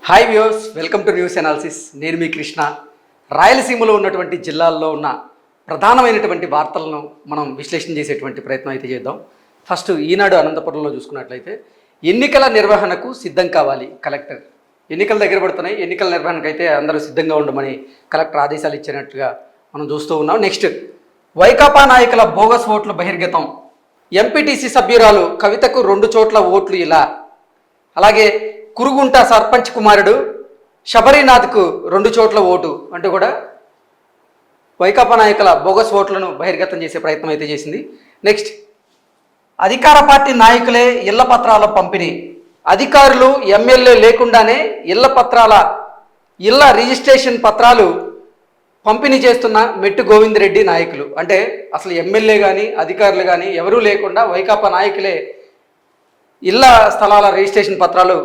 Hi viewers, welcome to news analysis. నేను మీ కృష్ణ. రాయలసీమలో ఉన్నటువంటి జిల్లాల్లో ఉన్న ప్రధానమైనటువంటి వార్తలను మనం విశ్లేషణ చేసేటువంటి ప్రయత్నం అయితే చేద్దాం. ఫస్ట్ ఈనాడు అనంతపురంలో చూసుకున్నట్లయితే ఎన్నికల నిర్వహణకు సిద్ధం కావాలి కలెక్టర్. ఎన్నికల దగ్గర పడుతున్నాయి, ఎన్నికల నిర్వహణకు అయితే అందరూ సిద్ధంగా ఉండమని కలెక్టర్ ఆదేశాలు ఇచ్చినట్టుగా మనం చూస్తూ ఉన్నాం. నెక్స్ట్, వైకాపా నాయకుల బోగస్ ఓట్లు బహిర్గతం. ఎంపీటీసీ సభ్యురాలు కవితకు 2 చోట్ల ఓట్లు ఇలా. అలాగే కురుగుంట సర్పంచ్ కుమారుడు శబరీనాథ్కు 2 చోట్ల ఓటు అంటూ కూడా వైకాపా నాయకుల బోగస్ ఓట్లను బహిర్గతం చేసే ప్రయత్నం అయితే చేసింది. నెక్స్ట్, అధికార పార్టీ నాయకులే ఇళ్ల పత్రాల పంపిణీ. అధికారులు ఎమ్మెల్యే లేకుండానే ఇళ్ల రిజిస్ట్రేషన్ పత్రాలు పంపిణీ చేస్తున్న మెట్టు గోవిందరెడ్డి నాయకులు. అంటే అసలు ఎమ్మెల్యే కానీ అధికారులు కానీ ఎవరూ లేకుండా వైకాపా నాయకులే ఇళ్ల స్థలాల రిజిస్ట్రేషన్ పత్రాలు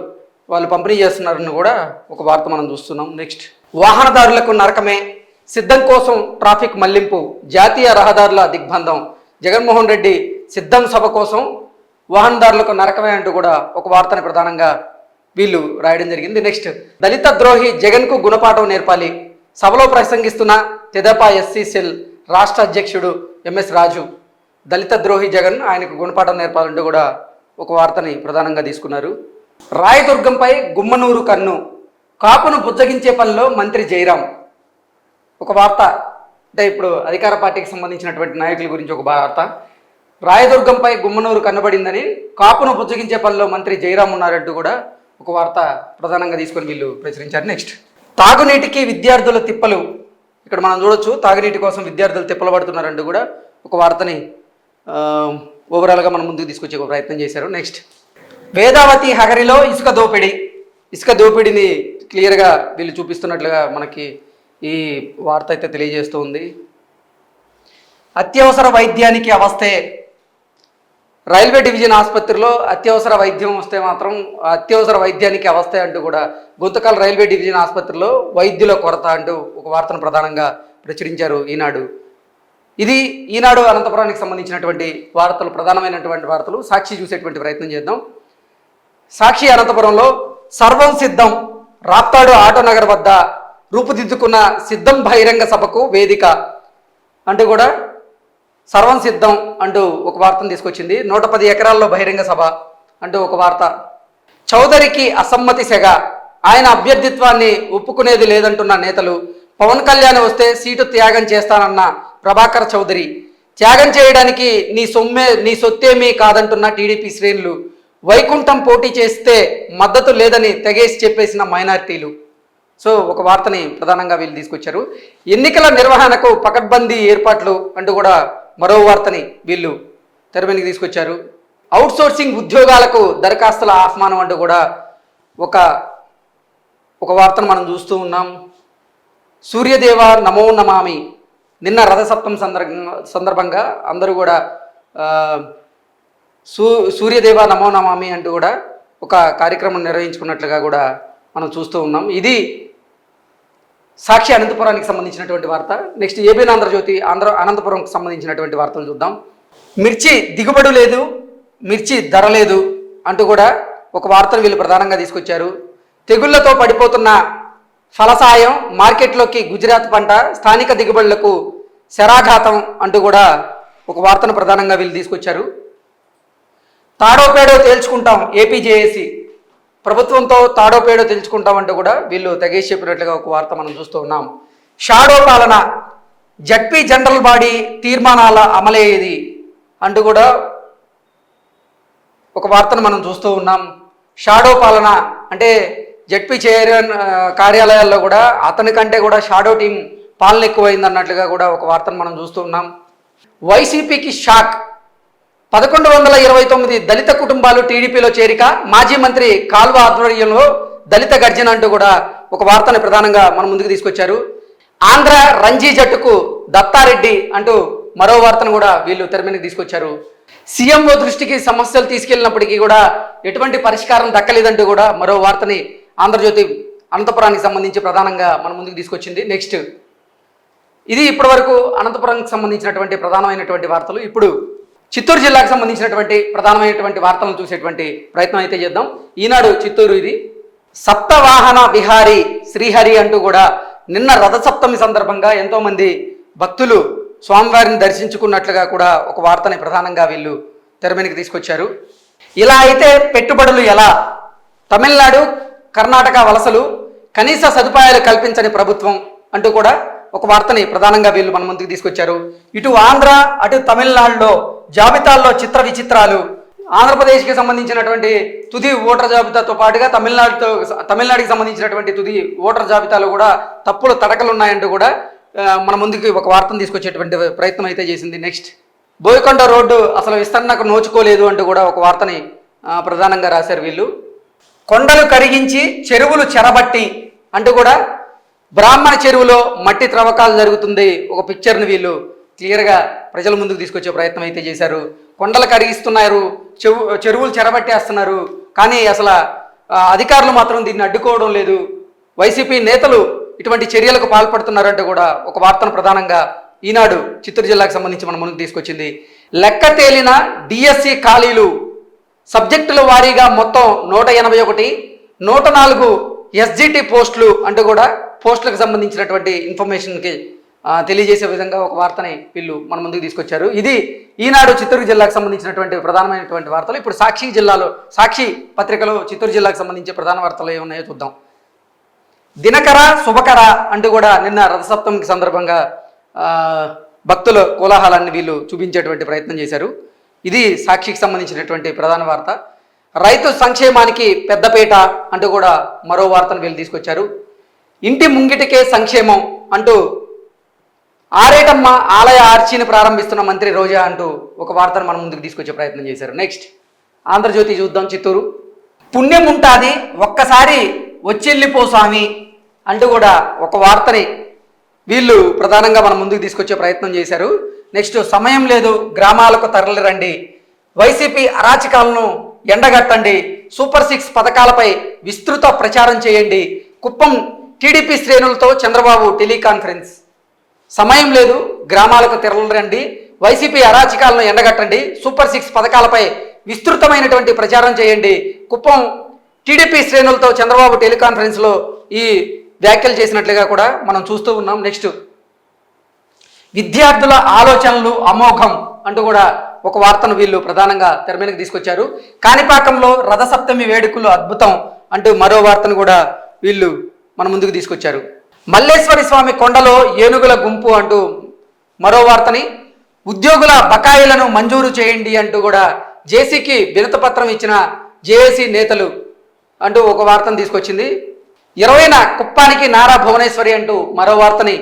వాళ్ళు పంపిణీ చేస్తున్నారని కూడా ఒక వార్త మనం చూస్తున్నాం. నెక్స్ట్, వాహనదారులకు నరకమే, సిద్ధం కోసం ట్రాఫిక్ మళ్లింపు, జాతీయ రహదారుల దిగ్బంధం. జగన్మోహన్ రెడ్డి సిద్ధం సభ కోసం వాహనదారులకు నరకమే అంటూ కూడా ఒక వార్తని ప్రధానంగా వీళ్ళు రాయడం జరిగింది. నెక్స్ట్, దళిత ద్రోహి జగన్కు గుణపాఠం నేర్పాలి. సభలో ప్రసంగిస్తున్న తెదేపా ఎస్సీ సెల్ రాష్ట్ర అధ్యక్షుడు ఎంఎస్ రాజు. దళిత ద్రోహి జగన్, ఆయనకు గుణపాఠం నేర్పాలంటూ కూడా ఒక వార్తని ప్రధానంగా తీసుకున్నారు. రాయదుర్గంపై గుమ్మనూరు కన్ను, కాపును బుజ్జగించే పనిలో మంత్రి జైరాం. ఒక వార్త, అంటే ఇప్పుడు అధికార పార్టీకి సంబంధించినటువంటి నాయకుల గురించి ఒక వార్త. రాయదుర్గంపై గుమ్మనూరు కన్నబడిందని, కాపును బుజ్జగించే పనిలో మంత్రి జైరాం ఉన్నారంటూ కూడా ఒక వార్త ప్రధానంగా తీసుకొని వీళ్ళు ప్రచురించారు. నెక్స్ట్, తాగునీటికి విద్యార్థుల తిప్పలు. ఇక్కడ మనం చూడొచ్చు, తాగునీటి కోసం విద్యార్థులు తిప్పలు పడుతున్నారంటూ కూడా ఒక వార్తని ఓవరాల్గా మనం ముందుకు తీసుకొచ్చే ఒక ప్రయత్నం చేశారు. నెక్స్ట్, వేదావతి హగరిలో ఇసుక దోపిడీని క్లియర్గా వీళ్ళు చూపిస్తున్నట్లుగా మనకి ఈ వార్త అయితే తెలియజేస్తూ ఉంది. అత్యవసర వైద్యానికి అవస్థే. రైల్వే డివిజన్ ఆసుపత్రిలో అత్యవసర వైద్యం వస్తే మాత్రం అత్యవసర వైద్యానికి అవస్థే అంటూ కూడా గుంతకల్ రైల్వే డివిజన్ ఆసుపత్రిలో వైద్యుల కొరత అంటూ ఒక వార్తను ప్రధానంగా ప్రచురించారు ఈనాడు. ఇది ఈనాడు అనంతపురానికి సంబంధించినటువంటి వార్తలు, ప్రధానమైనటువంటి వార్తలు. సాక్షి చూసేటువంటి ప్రయత్నం చేద్దాం. సాక్షి అనంతపురంలో సర్వం సిద్ధం, రాప్తాడు ఆటోనగర్ వద్ద రూపుదిద్దుకున్న సిద్ధం బహిరంగ సభకు వేదిక అంటూ కూడా సర్వం సిద్ధం అంటూ ఒక వార్తను తీసుకొచ్చింది. 110 ఎకరాల్లో బహిరంగ సభ అంటూ ఒక వార్త. చౌదరికి అసమ్మతి సెగ, ఆయన అభ్యర్థిత్వాన్ని ఒప్పుకునేది లేదంటున్న నేతలు. పవన్ కళ్యాణ్ వస్తే సీటు త్యాగం చేస్తానన్న ప్రభాకర్ చౌదరి. త్యాగం చేయడానికి నీ సొత్తేమీ కాదంటున్న టీడీపీ శ్రేణులు. వైకుంఠం పోటీ చేస్తే మద్దతు లేదని తెగేసి చెప్పేసిన మైనారిటీలు. సో ఒక వార్తని ప్రధానంగా వీళ్ళు తీసుకొచ్చారు. ఎన్నికల నిర్వహణకు పకడ్బందీ ఏర్పాట్లు అంటూ కూడా మరో వార్తని వీళ్ళు తెర మీదకి తీసుకొచ్చారు. అవుట్సోర్సింగ్ ఉద్యోగాలకు దరఖాస్తుల ఆహ్వానం అంటూ కూడా ఒక వార్తను మనం చూస్తూ ఉన్నాం. సూర్యదేవ నమో నమామి. నిన్న రథసప్తం సందర్భంగా అందరూ కూడా సూర్యదేవ నమో నమామి అంటూ కూడా ఒక కార్యక్రమం నిర్వహించుకున్నట్లుగా కూడా మనం చూస్తూ ఉన్నాం. ఇది సాక్షి అనంతపురానికి సంబంధించినటువంటి వార్త. నెక్స్ట్, ఏబీఎన్ ఆంధ్రజ్యోతి అనంతపురంకి సంబంధించినటువంటి వార్తలు చూద్దాం. మిర్చి దిగుబడి లేదు, మిర్చి ధర లేదు అంటూ కూడా ఒక వార్తను వీళ్ళు ప్రధానంగా తీసుకొచ్చారు. తెగుళ్లతో పడిపోతున్న ఫలసాయం, మార్కెట్లోకి గుజరాత్ పంట, స్థానిక దిగుబడులకు శరాఘాతం అంటూ కూడా ఒక వార్తను ప్రధానంగా వీళ్ళు తీసుకొచ్చారు. తాడోపేడో తేల్చుకుంటాం ఏపీజేఏసీ. ప్రభుత్వంతో తాడోపేడో తెలుసుకుంటామంటూ కూడా వీళ్ళు తెగేసి చెప్పినట్లుగా ఒక వార్త మనం చూస్తూ ఉన్నాం. షాడో పాలన, జడ్పీ జనరల్ బాడీ తీర్మానాల అమలయ్యేది అంటూ కూడా ఒక వార్తను మనం చూస్తూ ఉన్నాం. షాడో పాలన అంటే జడ్పీ చైర్మన్ కార్యాలయాల్లో కూడా అతని కంటే కూడా షాడో టీం పాలన ఎక్కువైంది అన్నట్లుగా కూడా ఒక వార్తను మనం చూస్తూ ఉన్నాం. వైసీపీకి షాక్, 1129 దళిత కుటుంబాలు టీడీపీలో చేరిక, మాజీ మంత్రి కాల్వ ఆధ్వర్యంలో దళిత గర్జన అంటూ కూడా ఒక వార్తని ప్రధానంగా మన ముందుకు తీసుకొచ్చారు. ఆంధ్ర రంజీ జట్టుకు దత్తారెడ్డి అంటూ మరో వార్తను కూడా వీళ్ళు తెర మీదకి తీసుకొచ్చారు. సీఎంఓ దృష్టికి సమస్యలు తీసుకెళ్ళినప్పటికీ కూడా ఎటువంటి పరిష్కారం దక్కలేదంటూ కూడా మరో వార్తని ఆంధ్రజ్యోతి అనంతపురానికి సంబంధించి ప్రధానంగా మన ముందుకు తీసుకొచ్చింది. నెక్స్ట్, ఇది ఇప్పటివరకు అనంతపురానికి సంబంధించినటువంటి ప్రధానమైనటువంటి వార్తలు. ఇప్పుడు చిత్తూరు జిల్లాకు సంబంధించినటువంటి ప్రధానమైనటువంటి వార్తలను చూసేటువంటి ప్రయత్నం అయితే చేద్దాం. ఈనాడు చిత్తూరు ఇది. సప్తవాహన విహారి శ్రీహరి అంటూ కూడా నిన్న రథసప్తమి సందర్భంగా ఎంతోమంది భక్తులు స్వామివారిని దర్శించుకున్నట్లుగా కూడా ఒక వార్తని ప్రధానంగా వీళ్ళు తెర మీదకి తీసుకొచ్చారు. ఇలా అయితే పెట్టుబడులు ఎలా? తమిళనాడు కర్ణాటక వలసలు కనీస సదుపాయాలు కల్పించని ప్రభుత్వం అంటూ కూడా ఒక వార్తని ప్రధానంగా వీళ్ళు మన ముందుకు తీసుకొచ్చారు. ఇటు ఆంధ్ర అటు తమిళనాడులో జాబితాల్లో చిత్ర విచిత్రాలు. ఆంధ్రప్రదేశ్కి సంబంధించినటువంటి తుది ఓటర్ జాబితాతో పాటుగా తమిళనాడుకి సంబంధించినటువంటి తుది ఓటర్ జాబితాలో కూడా తప్పులు తడకలు ఉన్నాయంటూ కూడా మన ముందుకి ఒక వార్తను తీసుకొచ్చేటువంటి ప్రయత్నం అయితే చేసింది. నెక్స్ట్, బోయకొండ రోడ్డు అసలు విస్తరణకు నోచుకోలేదు అంటూ కూడా ఒక వార్తని ప్రధానంగా రాశారు వీళ్ళు. కొండలు కరిగించి చెరువులు చెరబట్టి అంటూ కూడా బ్రాహ్మణ చెరువులో మట్టి త్రవ్వకాలు జరుగుతుంది. ఒక పిక్చర్ని వీళ్ళు క్లియర్గా ప్రజల ముందుకు తీసుకొచ్చే ప్రయత్నం అయితే చేశారు. కొండలు కరిగిస్తున్నారు, చెరువులు చెరబట్టేస్తున్నారు, కానీ అసలు అధికారులు మాత్రం దీన్ని అడ్డుకోవడం లేదు. వైసీపీ నేతలు ఇటువంటి చర్యలకు పాల్పడుతున్నారంటూ కూడా ఒక వార్తను ప్రధానంగా ఈనాడు చిత్తూరు జిల్లాకు సంబంధించి మన ముందుకు తీసుకొచ్చింది. లెక్క తేలిన డిఎస్సి ఖాళీలు సబ్జెక్టుల వారీగా మొత్తం 181, 104 ఎస్జిటి పోస్టులు అంటూ కూడా పోస్టులకు సంబంధించినటువంటి ఇన్ఫర్మేషన్కి తెలియజేసే విధంగా ఒక వార్తని వీళ్ళు మన ముందుకు తీసుకొచ్చారు. ఇది ఈనాడు చిత్తూరు జిల్లాకు సంబంధించినటువంటి ప్రధానమైనటువంటి వార్తలు. ఇప్పుడు సాక్షి పత్రికలో చిత్తూరు జిల్లాకు సంబంధించి ప్రధాన వార్తలు ఏమున్నాయో చూద్దాం. దినకర శుభకర అంటూ కూడా నిన్న రథసప్తమికి సందర్భంగా భక్తుల కోలాహలాన్ని వీళ్ళు చూపించేటువంటి ప్రయత్నం చేశారు. ఇది సాక్షికి సంబంధించినటువంటి ప్రధాన వార్త. రైతు సంక్షేమానికి పెద్దపీట అంటూ కూడా మరో వార్తను వీళ్ళు తీసుకొచ్చారు. ఇంటి ముంగిటికే సంక్షేమం అంటూ ఆరేటమ్మ ఆలయ ఆర్చిని ప్రారంభిస్తున్న మంత్రి రోజా అంటూ ఒక వార్తను మన ముందుకు తీసుకొచ్చే ప్రయత్నం చేశారు. నెక్స్ట్, ఆంధ్రజ్యోతి చూద్దాం. చిత్తూరు, పుణ్యం ఉంటాది ఒక్కసారి వచ్చెళ్ళిపో స్వామి అంటూ కూడా ఒక వార్తని వీళ్ళు ప్రధానంగా మన ముందుకు తీసుకొచ్చే ప్రయత్నం చేశారు. నెక్స్ట్, సమయం లేదు గ్రామాలకు తరలి రండి, వైసీపీ అరాచకాలను ఎండగట్టండి, సూపర్ 6 పథకాలపై విస్తృత ప్రచారం చేయండి, కుప్పం టీడీపీ శ్రేణులతో చంద్రబాబు టెలికాన్ఫరెన్స్. సమయం లేదు గ్రామాలకు తరలి రండి, వైసీపీ అరాచకాలను ఎండగట్టండి, సూపర్ 6 పథకాలపై విస్తృతమైనటువంటి ప్రచారం చేయండి, కుప్పం టీడీపీ శ్రేణులతో చంద్రబాబు టెలికాన్ఫరెన్స్లో ఈ వ్యాఖ్యలు చేసినట్లుగా కూడా మనం చూస్తూ ఉన్నాం. నెక్స్ట్, విద్యార్థుల ఆలోచనలు అమోఘం అంటూ కూడా ఒక వార్తను వీళ్ళు ప్రధానంగా తెర మీదకి తీసుకొచ్చారు. కాణిపాకంలో రథసప్తమి వేడుకలు అద్భుతం అంటూ మరో వార్తను కూడా వీళ్ళు మన ముందుకు తీసుకొచ్చారు. మల్లేశ్వరి స్వామి కొండలో ఏనుగుల గుంపు అంటూ మరో వార్తని, ఉద్యోగుల బకాయిలను మంజూరు చేయండి అంటూ కూడా జేసీకి వినతిపత్రం ఇచ్చిన జేఏసీ నేతలు అంటూ ఒక వార్తను తీసుకొచ్చింది. 20న కుప్పానికి నారా భువనేశ్వరి అంటూ మరో వార్తని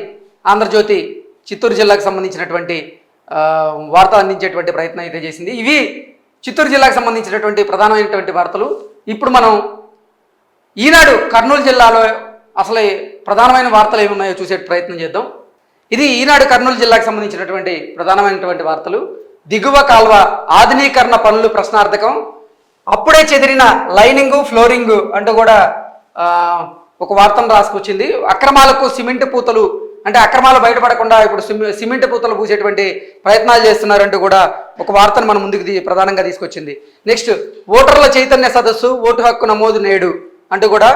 ఆంధ్రజ్యోతి చిత్తూరు జిల్లాకు సంబంధించినటువంటి వార్త అందించేటువంటి ప్రయత్నం అయితే చేసింది. ఇవి చిత్తూరు జిల్లాకు సంబంధించినటువంటి ప్రధానమైనటువంటి వార్తలు. ఇప్పుడు మనం ఈనాడు కర్నూలు జిల్లాలో అసలు ప్రధానమైన వార్తలు ఏమున్నాయో చూసే ప్రయత్నం చేద్దాం. ఇది ఈనాడు కర్నూలు జిల్లాకు సంబంధించినటువంటి ప్రధానమైనటువంటి వార్తలు. దిగువ కాల్వ ఆధునీకరణ పనులు ప్రశ్నార్థకం, అప్పుడే చెదిరిన లైనింగు ఫ్లోరింగు అంటూ కూడా ఒక వార్తను రాసుకొచ్చింది. అక్రమాలకు సిమెంట్ పూతలు, అంటే అక్రమాలు బయటపడకుండా ఇప్పుడు సిమెంట్ పూతలు పూసేటువంటి ప్రయత్నాలు చేస్తున్నారంటూ కూడా ఒక వార్తను మన ముందుకు ప్రధానంగా తీసుకొచ్చింది. నెక్స్ట్, ఓటర్ల చైతన్య సదస్సు, ఓటు హక్కు నమోదు నేడు అంటూ కూడా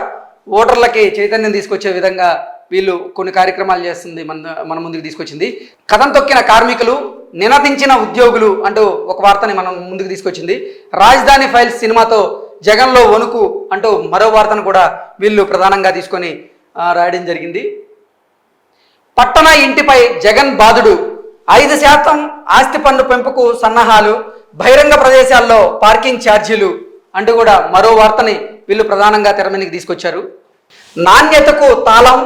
ఓటర్లకి చైతన్యం తీసుకొచ్చే విధంగా వీళ్ళు కొన్ని కార్యక్రమాలు చేస్తుంది మన ముందుకు తీసుకొచ్చింది. కథం తొక్కిన కార్మికులు, నినదించిన ఉద్యోగులు అంటూ ఒక వార్తని మనం ముందుకు తీసుకొచ్చింది. రాజధాని ఫైల్స్ సినిమాతో జగన్లో వణుకు అంటూ మరో వార్తను కూడా వీళ్ళు ప్రధానంగా తీసుకొని రాయడం జరిగింది. పట్టణ ఇంటిపై జగన్ బాధుడు, 5% ఆస్తి పన్ను పెంపుకు సన్నాహాలు, బహిరంగ ప్రదేశాల్లో పార్కింగ్ ఛార్జీలు అంటూ కూడా మరో వార్తని వీళ్ళు ప్రధానంగా తెర మీదకి తీసుకొచ్చారు. నాణ్యతకు తాళం,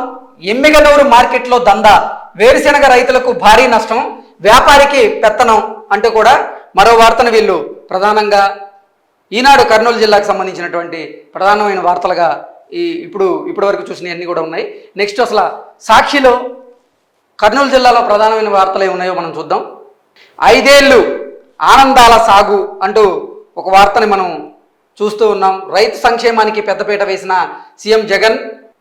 ఎమ్మిగనూరు మార్కెట్లో దందా, వేరుశెనగ రైతులకు భారీ నష్టం, వ్యాపారికి పెత్తనం అంటూ కూడా మరో వార్తను వీళ్ళు ప్రధానంగా ఈనాడు కర్నూలు జిల్లాకు సంబంధించినటువంటి ప్రధానమైన వార్తలుగా ఇప్పటి వరకు చూసినవన్నీ కూడా ఉన్నాయి. నెక్స్ట్, అసలు సాక్షిలో కర్నూలు జిల్లాలో ప్రధానమైన వార్తలు ఏమున్నాయో మనం చూద్దాం. 5 ఏళ్ళు ఆనందాల సాగు అంటూ ఒక వార్తని మనం చూస్తూ ఉన్నాం. రైతు సంక్షేమానికి పెద్దపీట వేసిన సీఎం జగన్,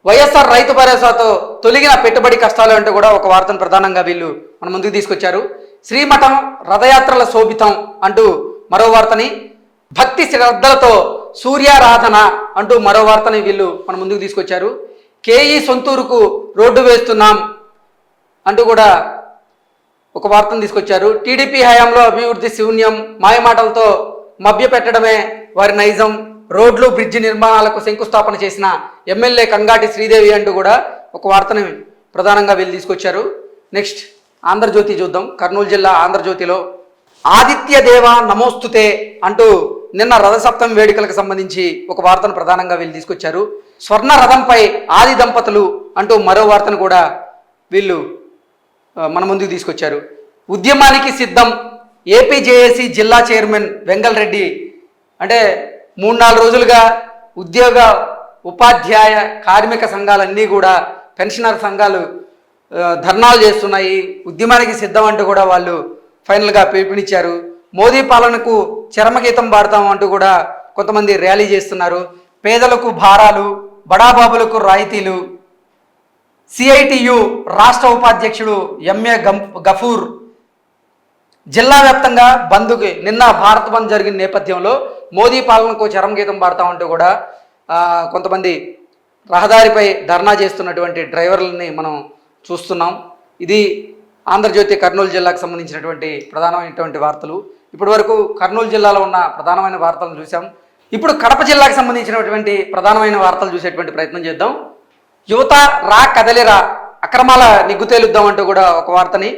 వైఎస్ఆర్ రైతు భరోసాతో తొలగిన పెట్టుబడి కష్టాలు అంటూ కూడా ఒక వార్తను ప్రధానంగా వీళ్ళు మన ముందుకు తీసుకొచ్చారు. శ్రీమఠం రథయాత్రల శోభితం అంటూ మరో వార్తని, భక్తి శ్రద్ధలతో సూర్యారాధన అంటూ మరో వార్తని వీళ్ళు మన ముందుకు తీసుకొచ్చారు. కేఈ సొంతూరుకు రోడ్డు వేస్తున్నాం అంటూ కూడా ఒక వార్తను తీసుకొచ్చారు. టీడీపీ హయాంలో అభివృద్ధి శూన్యం, మాయమాటలతో మభ్యపెట్టడమే వారి నైజం, రోడ్లు బ్రిడ్జి నిర్మాణాలకు శంకుస్థాపన చేసిన ఎమ్మెల్యే కంగాటి శ్రీదేవి అంటూ కూడా ఒక వార్తని ప్రధానంగా వీళ్ళు తీసుకొచ్చారు. నెక్స్ట్ ఆంధ్రజ్యోతి చూద్దాం. కర్నూలు జిల్లా ఆంధ్రజ్యోతిలో ఆదిత్య దేవ నమోస్తుతే అంటూ నిన్న రథసప్తమి వేడుకలకు సంబంధించి ఒక వార్తను ప్రధానంగా వీళ్ళు తీసుకొచ్చారు. స్వర్ణ రథంపై ఆది దంపతులు అంటూ మరో వార్తను కూడా వీళ్ళు మన ముందుకు తీసుకొచ్చారు. ఉద్యమానికి సిద్ధం, ఏపీజేఏసీ జిల్లా చైర్మన్ వెంగల్ రెడ్డి. అంటే 3-4 రోజులుగా ఉద్యోగ ఉపాధ్యాయ కార్మిక సంఘాలన్నీ కూడా, పెన్షనర్ సంఘాలు ధర్నాలు చేస్తున్నాయి. ఉద్యమానికి సిద్ధం అంటూ కూడా వాళ్ళు ఫైనల్గా పిలుపునిచ్చారు. మోదీ పాలనకు చరమగీతం పాడతాం అంటూ కూడా కొంతమంది ర్యాలీ చేస్తున్నారు. పేదలకు భారాలు, బడాబాబులకు రాయితీలు. సిఐటియు రాష్ట్ర ఉపాధ్యక్షుడు ఎంఏ గఫూర్ జిల్లా వ్యాప్తంగా బంద్కి నిన్న భారత్ బంద్ జరిగిన నేపథ్యంలో మోదీ పాలనకు చరమగీతం పాడతామంటూ కూడా కొంతమంది రహదారిపై ధర్నా చేస్తున్నటువంటి డ్రైవర్లని మనం చూస్తున్నాం. ఇది ఆంధ్రజ్యోతి కర్నూలు జిల్లాకు సంబంధించినటువంటి ప్రధానమైనటువంటి వార్తలు. ఇప్పటి వరకు కర్నూలు జిల్లాలో ఉన్న ప్రధానమైన వార్తలను చూసాం. ఇప్పుడు కడప జిల్లాకు సంబంధించినటువంటి ప్రధానమైన వార్తలు చూసేటువంటి ప్రయత్నం చేద్దాం. యువత రా కదలిరా, అక్రమాల నిగ్గు తేలుద్దాం అంటూ కూడా ఒక వార్తని,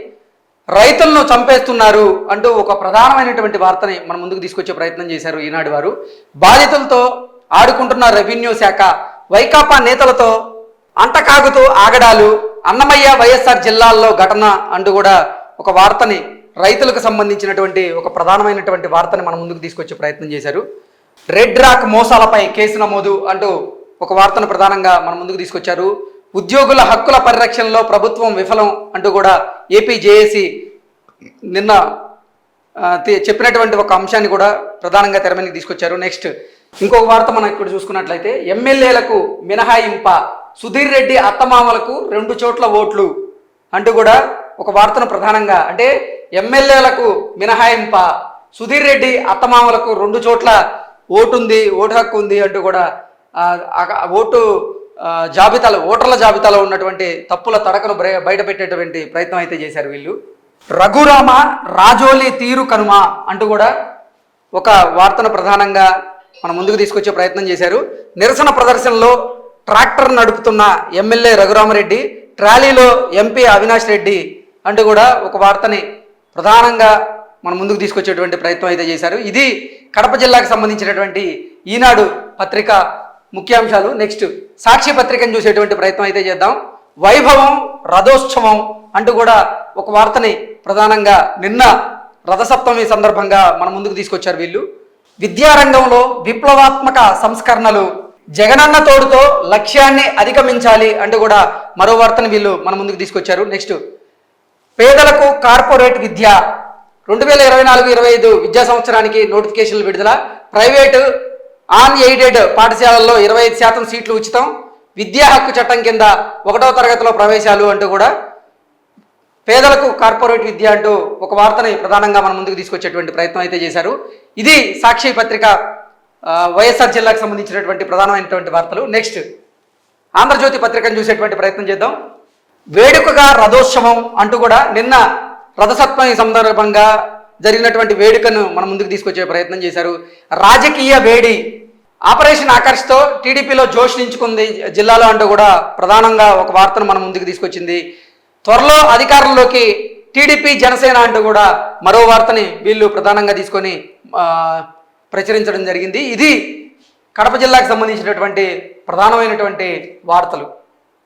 రైతులను చంపేస్తున్నారు అంటూ ఒక ప్రధానమైనటువంటి వార్తని మన ముందుకు తీసుకొచ్చే ప్రయత్నం చేశారు ఈనాడు వారు. బాధితులతో ఆడుకుంటున్న రెవెన్యూ శాఖ, వైకాపా నేతలతో అంటకాగుతూ ఆగడాలు, అన్నమయ్య వైఎస్ఆర్ జిల్లాల్లో ఘటన అంటూ కూడా ఒక వార్తని, రైతులకు సంబంధించినటువంటి ఒక ప్రధానమైనటువంటి వార్తని మన ముందుకు తీసుకొచ్చే ప్రయత్నం చేశారు. రెడ్ రాక్ మోసాలపై కేసు నమోదు అంటూ ఒక వార్తను ప్రధానంగా మన ముందుకు తీసుకొచ్చారు. ఉద్యోగుల హక్కుల పరిరక్షణలో ప్రభుత్వం విఫలం అంటూ కూడా ఏపీజేఏసీ నిన్న చెప్పినటువంటి ఒక అంశాన్ని కూడా ప్రధానంగా తెర మీదకి తీసుకొచ్చారు. నెక్స్ట్ ఇంకొక వార్త మనం ఇక్కడ చూసుకున్నట్లయితే, ఎమ్మెల్యేలకు మినహాయింప, సుధీర్ రెడ్డి అత్తమామలకు 2 చోట్ల ఓట్లు అంటూ కూడా ఒక వార్తను ప్రధానంగా, అంటే ఎమ్మెల్యేలకు మినహాయింప, సుధీర్ రెడ్డి అత్తమామలకు 2 చోట్ల ఓటు హక్కు ఉంది అంటూ కూడా ఓటర్ల జాబితాలో ఉన్నటువంటి తప్పుల తడకను బయటపెట్టేటువంటి ప్రయత్నం అయితే చేశారు వీళ్ళు. రఘురామ రాజోలి తీరు కనుమ అంటూ కూడా ఒక వార్తను ప్రధానంగా మన ముందుకు తీసుకొచ్చే ప్రయత్నం చేశారు. నిరసన ప్రదర్శనలో ట్రాక్టర్ నడుపుతున్న ఎమ్మెల్యే రఘురామరెడ్డి, ట్రాలీలో ఎంపీ అవినాష్ రెడ్డి అంటూ కూడా ఒక వార్తని ప్రధానంగా మన ముందుకు తీసుకొచ్చేటువంటి ప్రయత్నం అయితే చేశారు. ఇది కడప జిల్లాకు సంబంధించినటువంటి ఈనాడు పత్రిక ముఖ్యాంశాలు. నెక్స్ట్ సాక్షి పత్రికను చూసేటువంటి ప్రయత్నం అయితే చేద్దాం. వైభవం రథోత్సవం అంటూ కూడా ఒక వార్తని ప్రధానంగా నిన్న రథసప్తమి సందర్భంగా మన ముందుకు తీసుకొచ్చారు వీళ్ళు. విద్యారంగంలో విప్లవాత్మక సంస్కరణలు, జగనన్న తోడుతో లక్ష్యాన్ని అధిగమించాలి అంటూ కూడా మరో వార్తని వీళ్ళు మన ముందుకు తీసుకొచ్చారు. నెక్స్ట్ పేదలకు కార్పొరేట్ విద్య, 2024-25 విద్యా సంవత్సరానికి నోటిఫికేషన్లు విడుదల, ప్రైవేటు ఆన్ ఎయిడెడ్ పాఠశాలల్లో 25% సీట్లు ఉచితం, విద్యా హక్కు చట్టం కింద 1వ తరగతిలో ప్రవేశాలు అంటూ కూడా పేదలకు కార్పొరేట్ విద్య అంటూ ఒక వార్తని ప్రధానంగా మన ముందుకు తీసుకొచ్చేటువంటి ప్రయత్నం అయితే చేశారు. ఇది సాక్షి పత్రిక వైఎస్ఆర్ జిల్లాకు సంబంధించినటువంటి ప్రధానమైనటువంటి వార్తలు. నెక్స్ట్ ఆంధ్రజ్యోతి పత్రికను చూసేటువంటి ప్రయత్నం చేద్దాం. వేడుకగా రథోత్సవం అంటూ కూడా నిన్న రథసప్తమి సందర్భంగా జరిగినటువంటి వేడుకను మన ముందుకు తీసుకొచ్చే ప్రయత్నం చేశారు. రాజకీయ వేడి, ఆపరేషన్ ఆకర్ష్తో టీడీపీలో జోష్ నించుకుంది జిల్లాలో అంటూ కూడా ప్రధానంగా ఒక వార్తను మన ముందుకు తీసుకొచ్చింది. త్వరలో అధికారంలోకి టీడీపీ జనసేన అంటూ కూడా మరో వార్తని వీళ్ళు ప్రధానంగా తీసుకొని ప్రచురించడం జరిగింది. ఇది కడప జిల్లాకు సంబంధించినటువంటి ప్రధానమైనటువంటి వార్తలు.